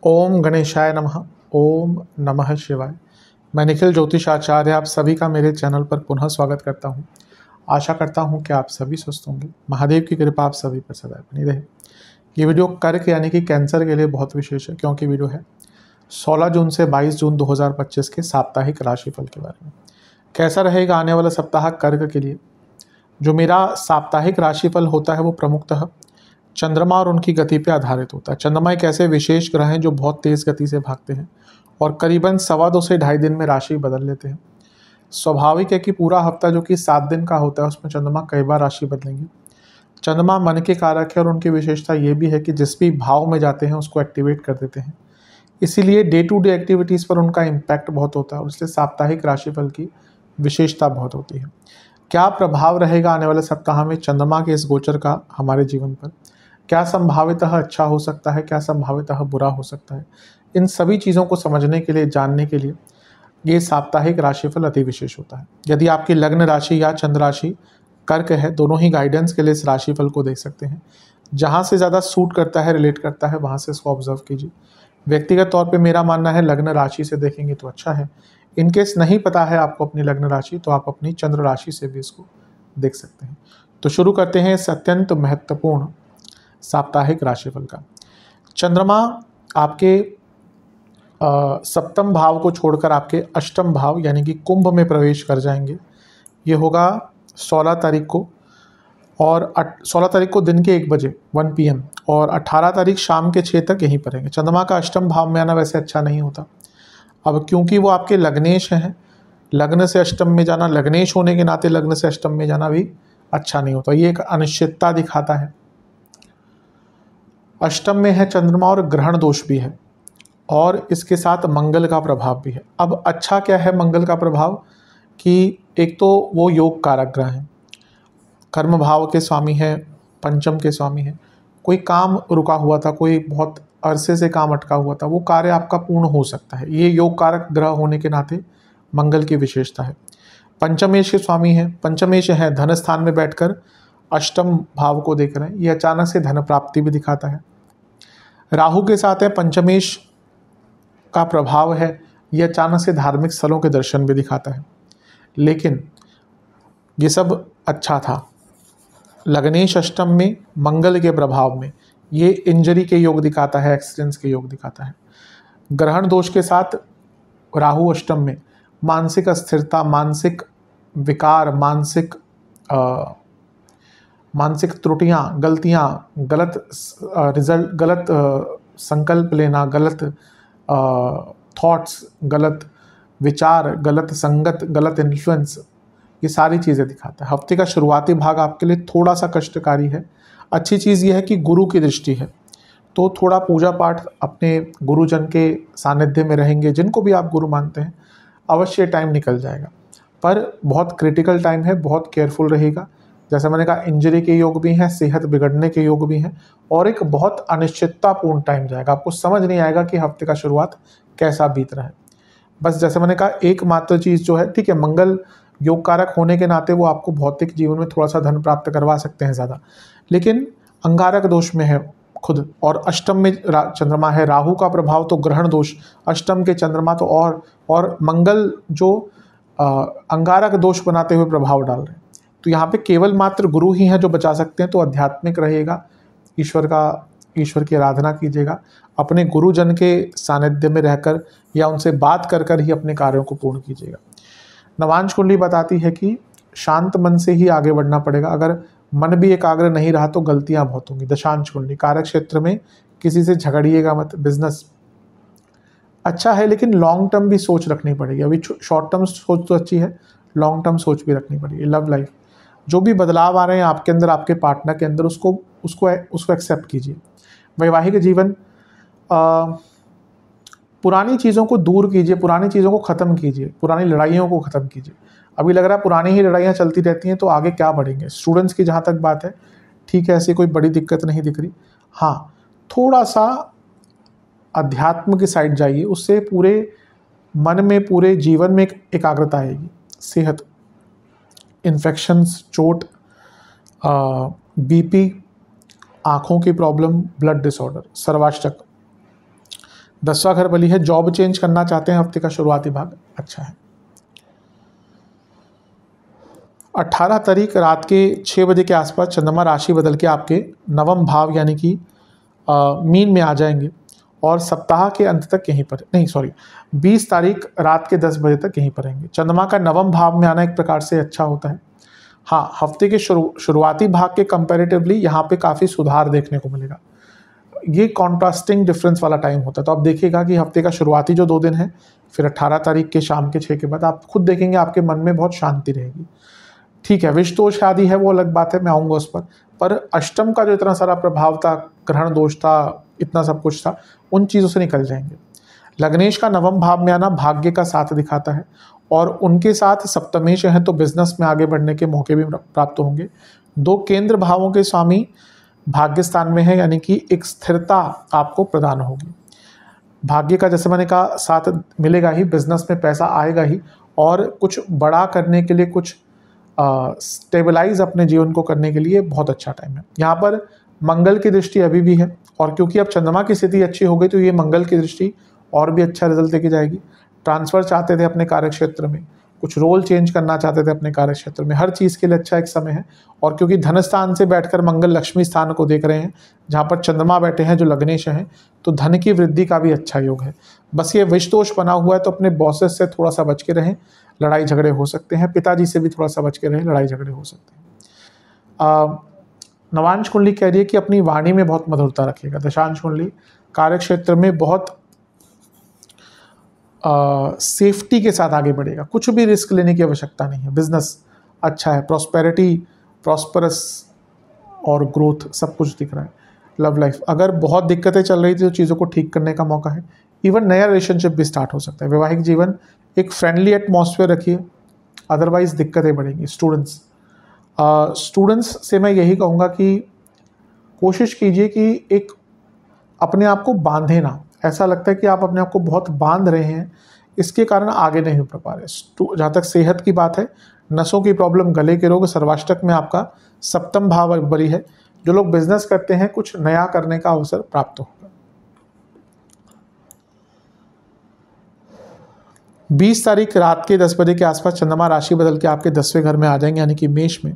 ओम गणेशाय नमः। ओम नमः शिवाय। मैं निखिल ज्योतिष आचार्य आप सभी का मेरे चैनल पर पुनः स्वागत करता हूं। आशा करता हूं कि आप सभी स्वस्थ होंगे। महादेव की कृपा आप सभी पर सदैव बनी रहे। ये वीडियो कर्क यानी कि कैंसर के लिए बहुत विशेष है, क्योंकि वीडियो है 16 जून से 22 जून 2025 के साप्ताहिक राशिफल के बारे में। कैसा रहेगा आने वाला सप्ताह कर्क के लिए। जो मेरा साप्ताहिक राशिफल होता है वो प्रमुखतः चंद्रमा और उनकी गति पे आधारित होता है। चंद्रमा एक ऐसे विशेष ग्रह हैं जो बहुत तेज गति से भागते हैं और करीबन 2.25 से 2.5 दिन में राशि बदल लेते हैं। स्वाभाविक है कि पूरा हफ्ता जो कि 7 दिन का होता है उसमें चंद्रमा कई बार राशि बदलेंगे। चंद्रमा मन के कारक है और उनकी विशेषता ये भी है कि जिस भी भाव में जाते हैं उसको एक्टिवेट कर देते हैं। इसीलिए डे टू डे एक्टिविटीज़ पर उनका इम्पैक्ट बहुत होता है और इसलिए साप्ताहिक राशिफल की विशेषता बहुत होती है। क्या प्रभाव रहेगा आने वाले सप्ताह में चंद्रमा के इस गोचर का हमारे जीवन पर? क्या संभावितः अच्छा हो सकता है, क्या संभावितः बुरा हो सकता है? इन सभी चीज़ों को समझने के लिए, जानने के लिए ये साप्ताहिक राशिफल अति विशेष होता है। यदि आपकी लग्न राशि या चंद्र राशि कर्क है, दोनों ही गाइडेंस के लिए इस राशिफल को देख सकते हैं। जहाँ से ज़्यादा सूट करता है, रिलेट करता है, वहाँ से इसको ऑब्जर्व कीजिए। व्यक्तिगत तौर पे मेरा मानना है लग्न राशि से देखेंगे तो अच्छा है। इनकेस नहीं पता है आपको अपनी लग्न राशि, तो आप अपनी चंद्र राशि से भी इसको देख सकते हैं। तो शुरू करते हैं इस अत्यंत महत्वपूर्ण साप्ताहिक राशिफल का। चंद्रमा आपके सप्तम भाव को छोड़कर आपके अष्टम भाव यानी कि कुंभ में प्रवेश कर जाएंगे। ये होगा 16 तारीख को और 16 तारीख को दिन के 1 बजे 1 PM और 18 तारीख शाम के 6 तक यहीं पर रहेंगे। चंद्रमा का अष्टम भाव में आना वैसे अच्छा नहीं होता। अब क्योंकि वो आपके लग्नेश हैं, लग्न से अष्टम में जाना, लग्नेश होने के नाते लग्न से अष्टम में जाना भी अच्छा नहीं होता। ये एक अनिश्चितता दिखाता है। अष्टम में है चंद्रमा और ग्रहण दोष भी है और इसके साथ मंगल का प्रभाव भी है। अब अच्छा क्या है मंगल का प्रभाव कि एक तो वो योग कारक ग्रह हैं, कर्म भाव के स्वामी हैं, पंचम के स्वामी हैं। कोई काम रुका हुआ था, कोई बहुत अरसे से काम अटका हुआ था, वो कार्य आपका पूर्ण हो सकता है। ये योग कारक ग्रह होने के नाते मंगल की विशेषता है। पंचमेश के स्वामी हैं, पंचमेश है धन स्थान में बैठकर अष्टम भाव को देख रहे हैं। ये अचानक से धन प्राप्ति भी दिखाता है। राहु के साथ है, पंचमेश का प्रभाव है, ये अचानक से धार्मिक स्थलों के दर्शन भी दिखाता है। लेकिन ये सब अच्छा था। लग्नेश अष्टम में मंगल के प्रभाव में ये इंजरी के योग दिखाता है, एक्सीडेंट्स के योग दिखाता है। ग्रहण दोष के साथ राहु अष्टम में मानसिक अस्थिरता, मानसिक विकार, मानसिक त्रुटियां, गलतियां, गलत रिजल्ट, गलत संकल्प लेना, गलत थॉट्स, गलत विचार, गलत संगत, गलत इन्फ्लुएंस, ये सारी चीज़ें दिखाता है। हफ्ते का शुरुआती भाग आपके लिए थोड़ा सा कष्टकारी है। अच्छी चीज़ यह है कि गुरु की दृष्टि है, तो थोड़ा पूजा पाठ अपने गुरुजन के सानिध्य में रहेंगे, जिनको भी आप गुरु मानते हैं, अवश्य टाइम निकल जाएगा। पर बहुत क्रिटिकल टाइम है, बहुत केयरफुल रहेगा। जैसे मैंने कहा, इंजरी के योग भी हैं, सेहत बिगड़ने के योग भी हैं और एक बहुत अनिश्चिततापूर्ण टाइम जाएगा। आपको समझ नहीं आएगा कि हफ्ते का शुरुआत कैसा बीत रहा है। बस जैसे मैंने कहा, एकमात्र चीज़ जो है, ठीक है, मंगल योग कारक होने के नाते वो आपको भौतिक जीवन में थोड़ा सा धन प्राप्त करवा सकते हैं ज़्यादा, लेकिन अंगारक दोष में है खुद और अष्टम में चंद्रमा है। राहु का प्रभाव तो ग्रहण दोष, अष्टम के चंद्रमा तो और मंगल जो अंगारक दोष बनाते हुए प्रभाव डाल रहे हैं। तो यहाँ पे केवल मात्र गुरु ही हैं जो बचा सकते हैं। तो आध्यात्मिक रहेगा, ईश्वर की आराधना कीजिएगा, अपने गुरुजन के सानिध्य में रहकर या उनसे बात कर कर ही अपने कार्यों को पूर्ण कीजिएगा। नवांश कुंडली बताती है कि शांत मन से ही आगे बढ़ना पड़ेगा। अगर मन भी एकाग्र नहीं रहा तो गलतियां बहुत होंगी। दशांश कुंडली कार्य क्षेत्र में किसी से झगड़िएगा मत। बिजनेस अच्छा है, लेकिन लॉन्ग टर्म भी सोच रखनी पड़ेगी। अभी शॉर्ट टर्म सोच तो अच्छी है, लॉन्ग टर्म सोच भी रखनी पड़ेगी। लव लाइफ, जो भी बदलाव आ रहे हैं आपके अंदर, आपके पार्टनर के अंदर, उसको एक्सेप्ट कीजिए। वैवाहिक जीवन, पुरानी चीज़ों को दूर कीजिए, पुरानी चीज़ों को ख़त्म कीजिए, पुरानी लड़ाइयों को ख़त्म कीजिए। अभी लग रहा है पुरानी ही लड़ाइयाँ चलती रहती हैं, तो आगे क्या बढ़ेंगे। स्टूडेंट्स की जहाँ तक बात है, ठीक है, ऐसी कोई बड़ी दिक्कत नहीं दिख रही। हाँ, थोड़ा सा अध्यात्म की साइड जाइए, उससे पूरे मन में, पूरे जीवन में एक एकाग्रता आएगी। सेहत, इन्फेक्शंस, चोट, बीपी आँखों की प्रॉब्लम, ब्लड डिसऑर्डर। सर्वाष्टक 10वां घर बली है, जॉब चेंज करना चाहते हैं, हफ्ते का शुरुआती भाग अच्छा है। 18 तारीख रात के 6 बजे के आसपास चंद्रमा राशि बदल के आपके नवम भाव यानी कि मीन में आ जाएंगे और सप्ताह के अंत तक यहीं पर, नहीं सॉरी, 20 तारीख रात के 10 बजे तक यहीं पर रहेंगे। चंद्रमा का नवम भाव में आना एक प्रकार से अच्छा होता है। हाँ, हफ्ते के शुरुआती भाग के कंपैरेटिवली यहाँ पे काफ़ी सुधार देखने को मिलेगा। ये कॉन्ट्रास्टिंग डिफरेंस वाला टाइम होता है। तो आप देखिएगा कि हफ्ते का शुरुआती जो 2 दिन है, फिर 18 तारीख के शाम के 6 के बाद आप खुद देखेंगे आपके मन में बहुत शांति रहेगी। ठीक है, विष दोष आदि है वो अलग बात है, मैं आऊँगा उस पर अष्टम का जो इतना सारा प्रभाव था, ग्रहण दोष था, इतना सब कुछ था, उन चीज़ों से निकल जाएंगे। लग्नेश का नवम भाव में आना भाग्य का साथ दिखाता है और उनके साथ सप्तमेश है तो बिजनेस में आगे बढ़ने के मौके भी प्राप्त होंगे। 2 केंद्र भावों के स्वामी भाग्य स्थान में है यानी कि एक स्थिरता आपको प्रदान होगी। भाग्य का जैसे मैंने कहा साथ मिलेगा ही, बिजनेस में पैसा आएगा ही और कुछ बड़ा करने के लिए, कुछ स्टेबलाइज अपने जीवन को करने के लिए बहुत अच्छा टाइम है। यहाँ पर मंगल की दृष्टि अभी भी है और क्योंकि अब चंद्रमा की स्थिति अच्छी हो गई तो ये मंगल की दृष्टि और भी अच्छा रिजल्ट देके जाएगी। ट्रांसफ़र चाहते थे अपने कार्यक्षेत्र में, कुछ रोल चेंज करना चाहते थे अपने कार्यक्षेत्र में, हर चीज़ के लिए अच्छा एक समय है। और क्योंकि धन स्थान से बैठकर मंगल लक्ष्मी स्थान को देख रहे हैं जहाँ पर चंद्रमा बैठे हैं जो लग्नेश हैं, तो धन की वृद्धि का भी अच्छा योग है। बस ये विष दोष बना हुआ है तो अपने बॉसेस से थोड़ा सा बच के रहें, लड़ाई झगड़े हो सकते हैं। पिताजी से भी थोड़ा सा बच के रहें, लड़ाई झगड़े हो सकते हैं। नवांश कुंडली कह रही है कि अपनी वाणी में बहुत मधुरता रखिएगा। दशांश कुंडली कार्यक्षेत्र में बहुत सेफ्टी के साथ आगे बढ़ेगा, कुछ भी रिस्क लेने की आवश्यकता नहीं है। बिजनेस अच्छा है, प्रॉस्पेरिटी, प्रॉस्परस और ग्रोथ सब कुछ दिख रहा है। लव लाइफ अगर बहुत दिक्कतें चल रही थी तो चीज़ों को ठीक करने का मौका है। इवन नया रिलेशनशिप भी स्टार्ट हो सकता है। वैवाहिक जीवन एक फ्रेंडली एटमॉस्फेयर रखिए, अदरवाइज दिक्कतें बढ़ेंगी। स्टूडेंट्स से मैं यही कहूँगा कि कोशिश कीजिए कि एक अपने आप को बांधे ना, ऐसा लगता है कि आप अपने आप को बहुत बांध रहे हैं, इसके कारण आगे नहीं बढ़ पा रहे। जहाँ तक सेहत की बात है, नसों की प्रॉब्लम, गले के रोग, सर्वाष्टक में आपका सप्तम भाव बरी है। जो लोग बिजनेस करते हैं कुछ नया करने का अवसर प्राप्त होगा। 20 तारीख रात के 10 बजे के आसपास चंद्रमा राशि बदल के आपके 10वें घर में आ जाएंगे यानी कि मेष में,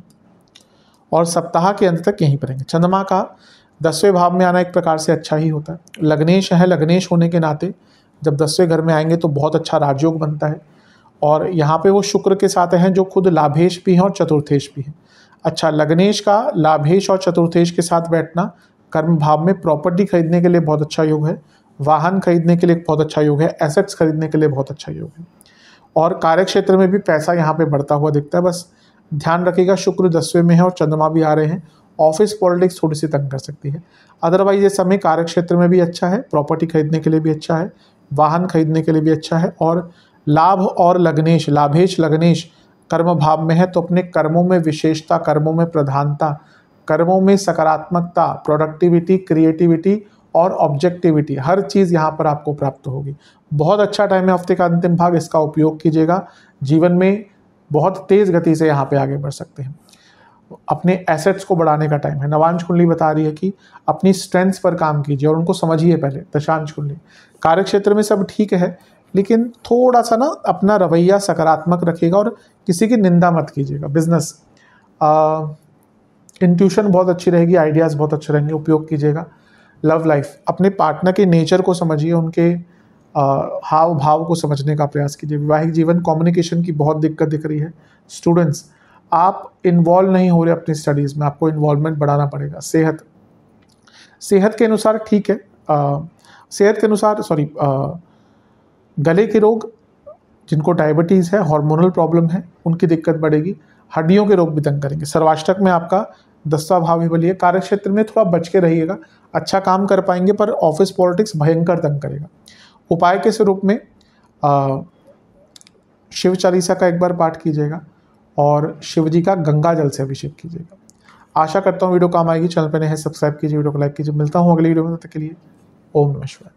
और सप्ताह के अंत तक यहीं पर रहेंगे। चंद्रमा का 10वें भाव में आना एक प्रकार से अच्छा ही होता है। लग्नेश है, लग्नेश होने के नाते जब 10वें घर में आएंगे तो बहुत अच्छा राजयोग बनता है और यहाँ पे वो शुक्र के साथ हैं जो खुद लाभेश भी हैं और चतुर्थेश भी हैं। अच्छा, लग्नेश का लाभेश और चतुर्थेश के साथ बैठना कर्म भाव में प्रॉपर्टी खरीदने के लिए बहुत अच्छा योग है, वाहन खरीदने के लिए बहुत अच्छा योग है, एसेट्स खरीदने के लिए बहुत अच्छा योग है और कार्यक्षेत्र में भी पैसा यहाँ पे बढ़ता हुआ दिखता है। बस ध्यान रखिएगा, शुक्र 10वें में है और चंद्रमा भी आ रहे हैं। ऑफिस पॉलिटिक्स थोड़ी सी तंग कर सकती है, अदरवाइज ये समय कार्यक्षेत्र में भी अच्छा है, प्रॉपर्टी खरीदने के लिए भी अच्छा है, वाहन खरीदने के लिए भी अच्छा है। और लाभ और लग्नेश, लाभेश लग्नेश कर्म भाव में है तो अपने कर्मों में विशेषता, कर्मों में प्रधानता, कर्मों में सकारात्मकता, प्रोडक्टिविटी, क्रिएटिविटी और ऑब्जेक्टिविटी, हर चीज़ यहाँ पर आपको प्राप्त होगी। बहुत अच्छा टाइम है हफ्ते का अंतिम भाग, इसका उपयोग कीजिएगा। जीवन में बहुत तेज़ गति से यहाँ पे आगे बढ़ सकते हैं। अपने एसेट्स को बढ़ाने का टाइम है। नवांश कुंडली बता रही है कि अपनी स्ट्रेंथ्स पर काम कीजिए और उनको समझिए पहले। दशांश कुंडली कार्यक्षेत्र में सब ठीक है लेकिन थोड़ा सा ना अपना रवैया सकारात्मक रखिएगा और किसी की निंदा मत कीजिएगा। बिजनेस इंट्यूशन बहुत अच्छी रहेगी, आइडियाज़ बहुत अच्छे रहेंगे, उपयोग कीजिएगा। लव लाइफ अपने पार्टनर के नेचर को समझिए, उनके हाव भाव को समझने का प्रयास कीजिए। वैवाहिक जीवन कम्युनिकेशन की बहुत दिक्कत दिख रही है। स्टूडेंट्स आप इन्वॉल्व नहीं हो रहे अपनी स्टडीज़ में, आपको इन्वॉल्वमेंट बढ़ाना पड़ेगा। सेहत के अनुसार ठीक है, सेहत के अनुसार गले के रोग, जिनको डायबिटीज़ है, हार्मोनल प्रॉब्लम है, उनकी दिक्कत बढ़ेगी। हड्डियों के रोग भी तंग करेंगे। सर्वाष्टक में आपका 10वां भाव ही बलिए, कार्यक्षेत्र में थोड़ा बच के रहिएगा, अच्छा काम कर पाएंगे पर ऑफिस पॉलिटिक्स भयंकर तंग करेगा। उपाय के स्वरूप में शिव चालीसा का एक बार पाठ कीजिएगा और शिव जी का गंगा जल से अभिषेक कीजिएगा। आशा करता हूँ वीडियो काम आएगी। चैनल पर नए हैं सब्सक्राइब कीजिए, वीडियो को लाइक कीजिए। मिलता हूँ अगली वीडियो में, तब तक के लिए ओम नमः शिवाय।